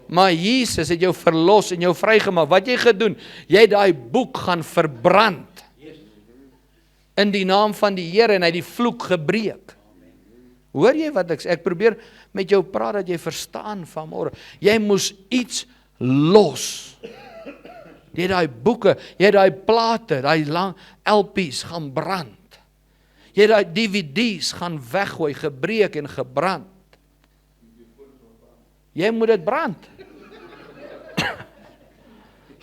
Maar Jesus het jou verlos en jou vrygemaak. Wat jy gedoen? Jy het daai boek gaan verbrand. In die naam van die Here en hy het die vloek gebreek. Hoor jy wat ek probeer met jou praat dat jy verstaan vanmôre. Jy moes iets los. Jy het daai boeke, jy het daai plate, daai lang LP's gaan brand. Jy het daai DVD's gaan weggooi, gebreek en gebrand. Jy moet dit brand.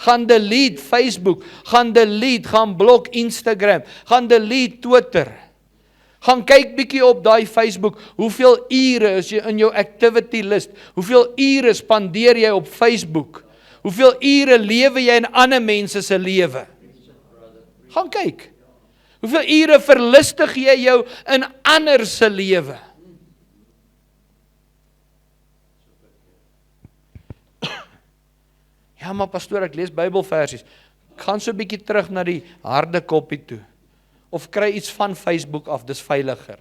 Gaan delete Facebook, gaan delete, gaan blok Instagram, gaan delete Twitter. Gaan kyk bietjie op daai Facebook, hoeveel ure is jy in jou activity list, hoeveel ure spandeer jy op Facebook, hoeveel ure lewe jy in ander mense se lewe. Gaan kyk, hoeveel ure verlustig jy jou in ander se lewe. Ja, maar pastoor, ek lees Bybelversies. Gaan so 'n bietjie terug na die harde koppie toe. Of kry iets van Facebook af, dis veiliger.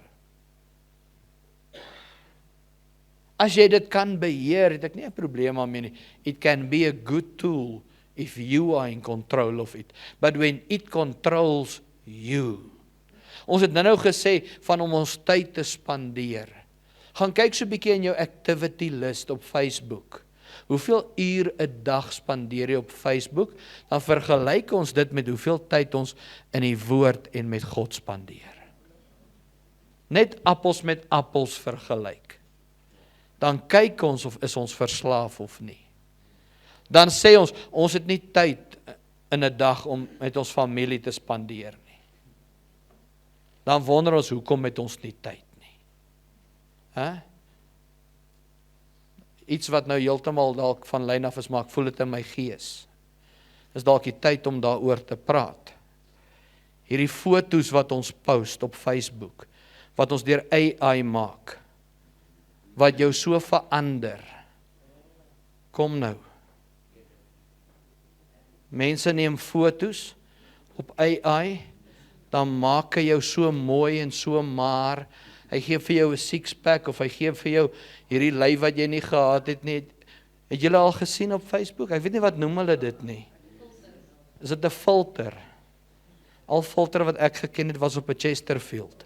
As jy dit kan beheer, het ek nie 'n probleem daarmee nie. It can be a good tool if you are in control of it. But when it controls you. Ons het nou gesê van om ons tyd te spandeer. Gaan kyk so 'n bietjie in jou activity list op Facebook. Hoeveel uur 'n dag spandeer jy op Facebook? Dan vergelyk ons dit met hoeveel tyd ons in die woord en met God spandeer. Net appels met appels vergelyk. Dan kyk ons of is ons verslaaf of nie. Dan sê ons het nie tyd in 'n dag om met ons familie te spandeer nie. Dan wonder ons hoekom het ons nie tyd nie. Iets wat nou heeltemal dalk van lyn af is, maar ek voel dit in my gees. Is dalk die tyd om daaroor te praat. Hierdie foto's wat ons post op Facebook, wat ons deur AI maak, wat jou so verander. Kom nou. Mense neem foto's op AI, dan maak hy jou so mooi en so maar. Hy gee vir jou 'n six-pack of hy gee vir jou hierdie lyf wat jy nie gehad het nie. Het julle al gesien op Facebook? Ek weet nie wat noem hulle dit nie. Is dit 'n filter? Al filter wat ek geken het was op 'n Chesterfield.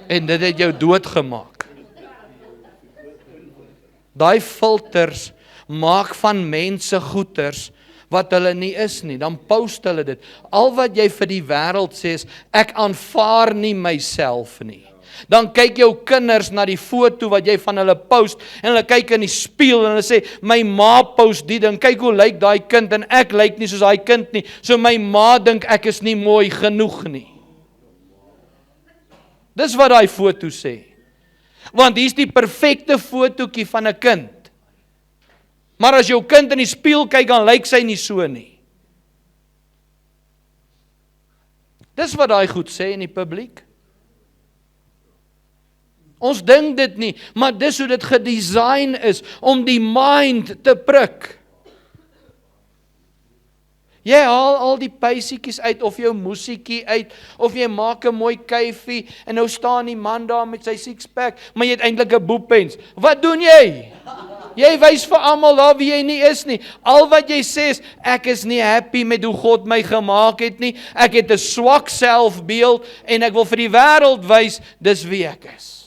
En dit het jou doodgemaak. Daai filters maak van mense goeters wat hulle nie is nie, dan post hulle dit. Al wat jy vir die wêreld sê is, ek aanvaar nie myself nie. Dan kyk jou kinders na die foto wat jy van hulle post, en hulle kyk in die spieël en hulle sê, my ma post die ding, kyk hoe lyk daai kind, en ek lyk nie soos daai kind nie, so my ma dink ek is nie mooi genoeg nie. Dis wat daai foto sê. Want hier's die perfekte fotootjie van 'n kind. Maar as jou kind in die spieël kyk, dan lyk sy nie so nie. Dis wat daai goed sê in die publiek. Ons dink dit nie, maar dis hoe dit gedesign is, om die mind te prik. Jy haal al die peisiekies uit, of jou musiekie uit, of jy maak 'n mooi kuifie, en nou staan die man daar met sy six-pack, maar jy het eintlik 'n boepens. Wat doen jy? Jy wys vir almal daar wie jy nie is nie. Al wat jy sê is, ek is nie happy met hoe God my gemaak het nie, ek het 'n swak selfbeeld, en ek wil vir die wêreld wys, dis wie ek is.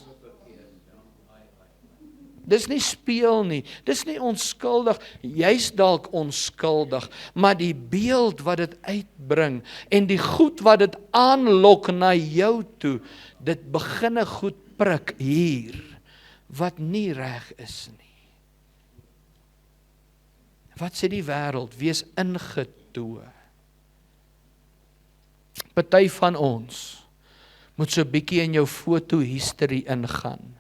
Dis nie speel nie, dis nie onskuldig, jy's dalk onskuldig, maar die beeld wat dit uitbring, en die goed wat dit aanlok na jou toe, dit beginne goed prik hier, wat nie reg is nie. Wat sê die wêreld? Wees ingetoe. Party van ons moet so 'n bietjie in jou foto-history ingaan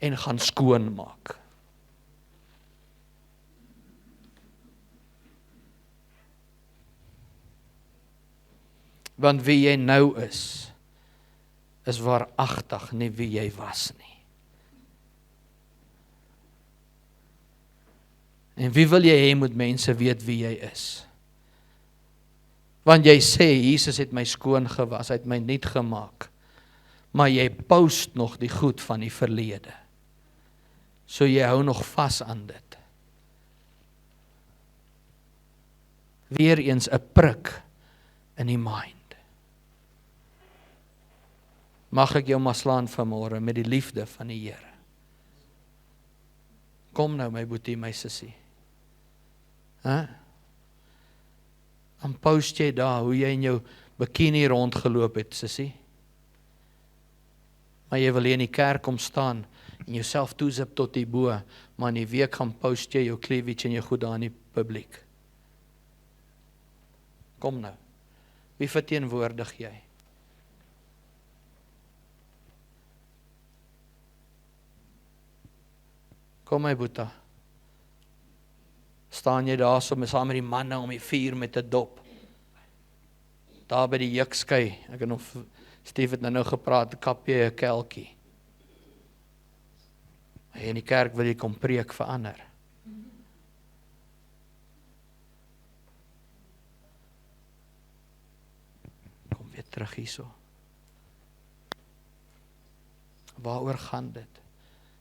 en gaan skoonmaak. Want wie jy nou is waaragtig nie wie jy was nie. En wie wil jy hê moet mense weet wie jy is? Want jy sê, Jesus het my skoon gewas, hy het my nuut gemaak. Maar jy post nog die goed van die verlede. So jy hou nog vas aan dit. Weereens 'n prik in die mind. Mag ek jou maar slaan vanmôre met die liefde van die Here. Kom nou my boetie, my sussie. Dan post jy daar hoe jy in jou bikini rondgeloop het, sussie. Maar jy wil hier in die kerk kom staan en jouself toezip tot die bo, maar in die week gaan post jy jou cleavage en jou goed daar in die publiek. Kom nou. Wie verteenwoordig jy? Kom my boeta. Staan jy daar so saam met die manne om die vuur met 'n dop. Daar by die jukskei. Ek het nog Steve het nou gepraat, kap jy 'n kelkie. En in die kerk wil jy kom preek vir ander. Kom weer terug hierso. Waaroor gaan dit?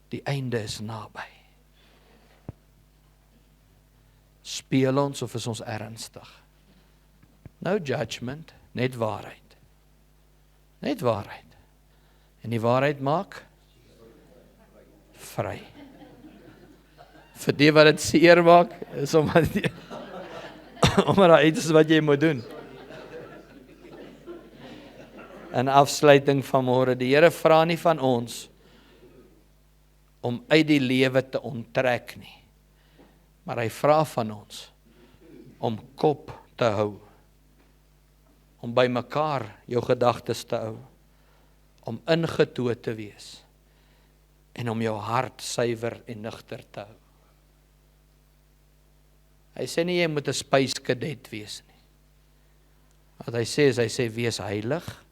Die einde is naby. Speel ons of is ons ernstig? No judgment, net waarheid. Net waarheid. En die waarheid maak vry. Vir die wat dit seer maak, is omdat daar iets is wat jy moet doen. In afsluiting van môre, die Here vra nie van ons om uit die lewe te onttrek nie. Maar hy vra van ons om kop te hou. Om by mekaar jou gedagtes te hou. Om ingetoe te wees. En om jou hart suiwer en nugter te hou. Hy sê nie jy moet 'n spyskadet wees nie. Wat hy sê is, hy sê wees heilig,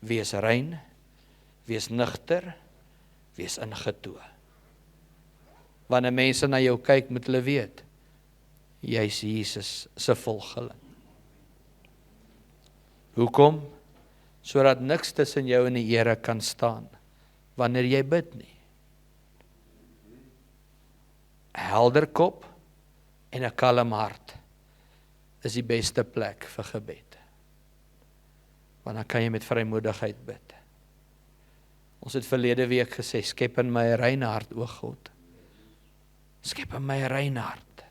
wees rein, wees nugter, wees ingetoe. Wanneer mense na jou kyk, moet hulle weet, jy's Jesus se volgeling. Hoekom? Sodat niks tussen jou en die Here kan staan, wanneer jy bid nie. 'n Helder kop en 'n kalm hart is die beste plek vir gebed. Want dan kan jy met vrymoedigheid bid. Ons het verlede week gesê, skep in my 'n rein hart, o God. Skep in my 'n rein hart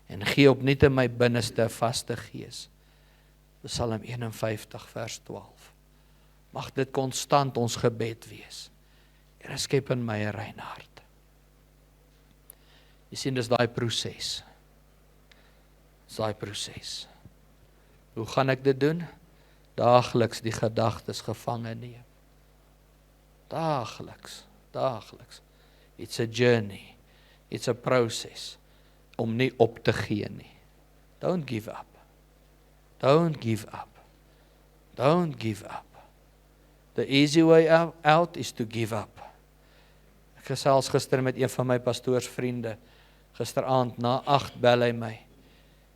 en gee opnuut in my binneste 'n vaste gees. Psalm 51 vers 12. Mag dit konstant ons gebed wees. Here, skep in my 'n rein hart. Jy sien, dis daai proses. Dis daai proses. Hoe gaan ek dit doen? Daagliks die gedagtes gevange neem. Daagliks. It's a journey. It's a process. om nie op te gee nie. Don't give up. Don't give up. Don't give up. The easy way out is to give up. Ek gesels gister met een van my pastoorsvriende. Gisteraand na 8 bel hy my.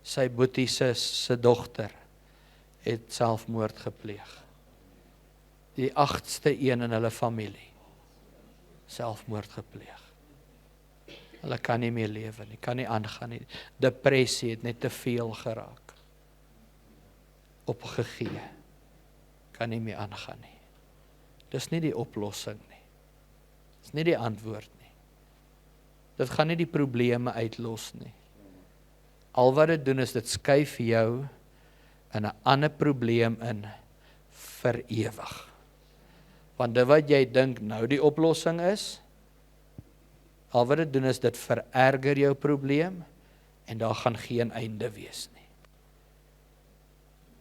Sy boetie se dogter het selfmoord gepleeg. Die 8ste een in hulle familie. Selfmoord gepleeg. Hulle kan nie meer lewe nie, kan nie aangaan nie. Depressie het net te veel geraak. Opgegee. Kan nie meer aangaan nie. Dis nie die oplossing nie. Dis nie die antwoord nie. Dit gaan nie die probleme uitlos nie. Al wat dit doen is dit skuif jou in 'n ander probleem in vir ewig. Want dit wat jy dink nou die oplossing is, al wat dit doen is dit vererger jou probleem en daar gaan geen einde wees nie.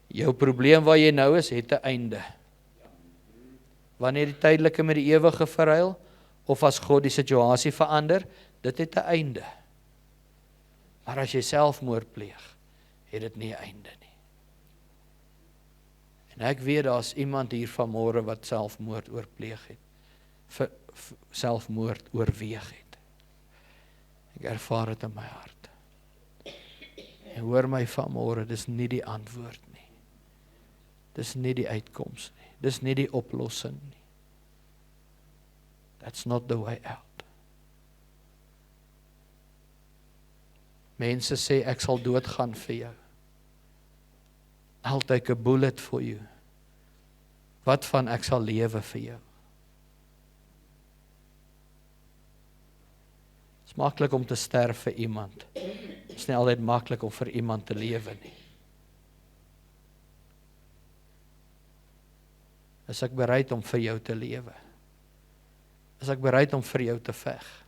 Jou probleem waar jy nou is, het 'n einde. Wanneer die tydelike met die ewige verruil, of as God die situasie verander, dit het 'n einde. Maar as jy selfmoord pleeg, het dit nie 'n einde nie. En ek weet daar's iemand hier vanmôre wat selfmoord oorpleeg het. Selfmoord oorweeg het. Ek ervaar dit in my hart. En hoor my vanmôre, dis nie die antwoord nie. Dis nie die uitkoms nie. Dis nie die oplossing nie. That's not the way out. Mense sê ek sal doodgaan vir jou. I'll take a bullet for you. Wat van ek sal lewe vir jou? Dit is maklik om te sterf vir iemand. Dit is nie altyd maklik om vir iemand te lewe nie. Is ek bereid om vir jou te lewe? Is ek bereid om vir jou te veg?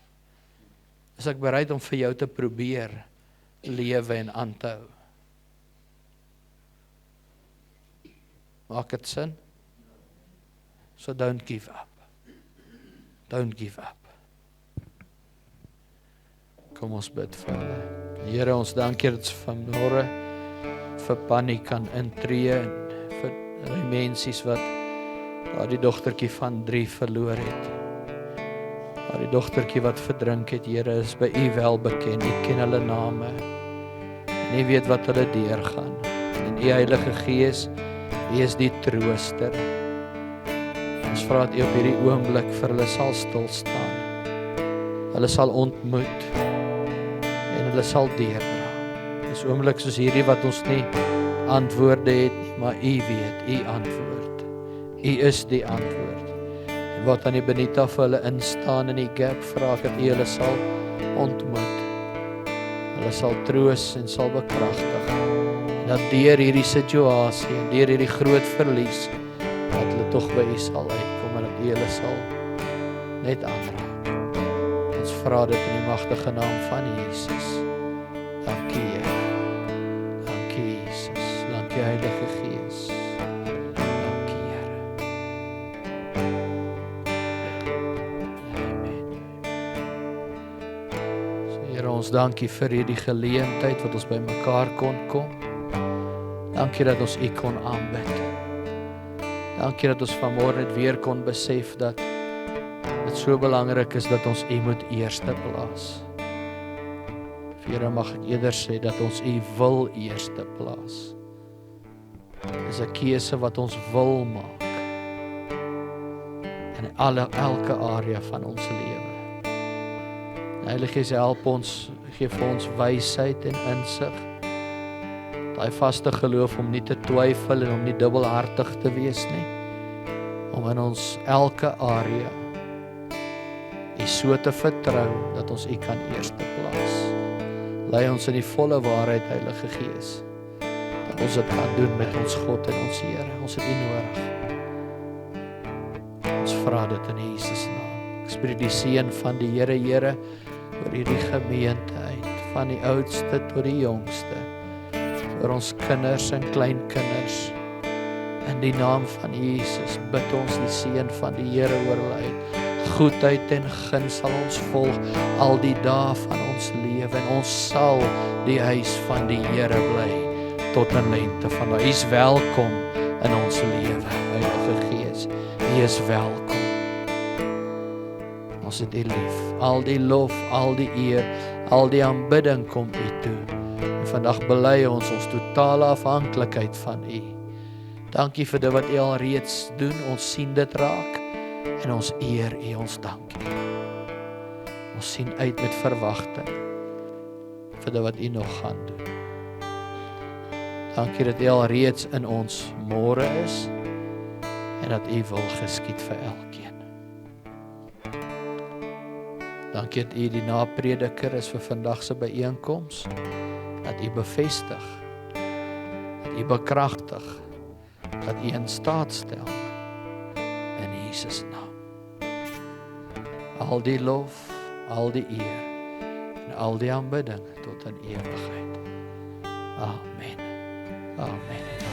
Is ek bereid om vir jou te probeer lewe en aan te hou? Maak dit sin? So don't give up. Don't give up. Kom ons bid vir hulle. Here, ons dankie dat ons vanmôre vir paniek kan intree en vir die mensies wat daardie dogtertjie van 3 verloor het. Daardie dogtertjie wat verdrink het, Here, is by U wel bekend. U ken hulle name. En U weet wat hulle deurgaan. En U Heilige Gees, U is die trooster. Ons vra dat U op hierdie oomblik vir hulle sal stil staan. Hulle sal ontmoet en hulle sal deurdra. Dis oomblik soos hierdie wat ons nie antwoorde het nie, maar U weet, U antwoord. U is die antwoord. En wat aan die Benita vir hulle instaan in die gap, vra ek dat U hulle sal ontmoet. Hulle sal troos en sal bekragtig. En dat deur hierdie situasie en deur hierdie groot verlies, dat hulle tog by U sal uitkom en dat U hulle sal net aanraak. Ons vra dit in die magtige naam van Jesus. Dankie, Here. Dankie, Jesus. Dankie, Heilige Gees. Dankie, Here. Amen. So, Here, ons dankie vir hierdie geleentheid wat ons by mekaar kon kom. Dankie dat ons U kon aanbid. Dankie dat ons vanmôre net weer kon besef dat dit so belangrik is dat ons U moet eerste plaas. Here, mag ek eerder sê dat ons U wil eerste plaas. Dis 'n keuse wat ons wil maak in elke area van ons lewe. Heilige Gees, help ons, gee vir ons wysheid en insig. Daai vaste geloof om nie te twyfel en om nie dubbelhartig te wees nie. Om in ons elke area U so te vertrou dat ons U kan eerste plaas. Lei ons in die volle waarheid, Heilige Gees. Dat ons dit kan doen met ons God en ons Here. Ons het U nodig. Ons vra dit in Jesus naam. Ek spreek die seën van die Here, Here, oor hierdie gemeente uit, van die oudste tot die jongste, vir ons kinders en kleinkinders. In die naam van Jesus bid ons die seën van die Here oor hulle uit. goedheid en guns sal ons volg al die dae van ons lewe en ons sal die huis van die Here bly tot 'n lengte van daai. U is welkom in ons lewe, Heilige Gees. U is welkom. Ons het U lief. Al die lof, al die eer, al die aanbidding kom U toe. En vandag bely ons totale afhanklikheid van U. Dankie vir dit wat U al reeds doen. Ons sien dit raak en ons eer U, ons dank U. Ons sien uit met verwagting vir dit wat U nog gaan doen. Dankie dat U al reeds in ons môre is en dat U wil geskied vir elkeen. Dankie dat U die naprediker is vir vandag se byeenkoms. Dat U bevestig, dat U bekragtig, dat U in staat stel in Jesus naam. Al die lof, al die eer en al die aanbidding tot in ewigheid. Amen. Amen.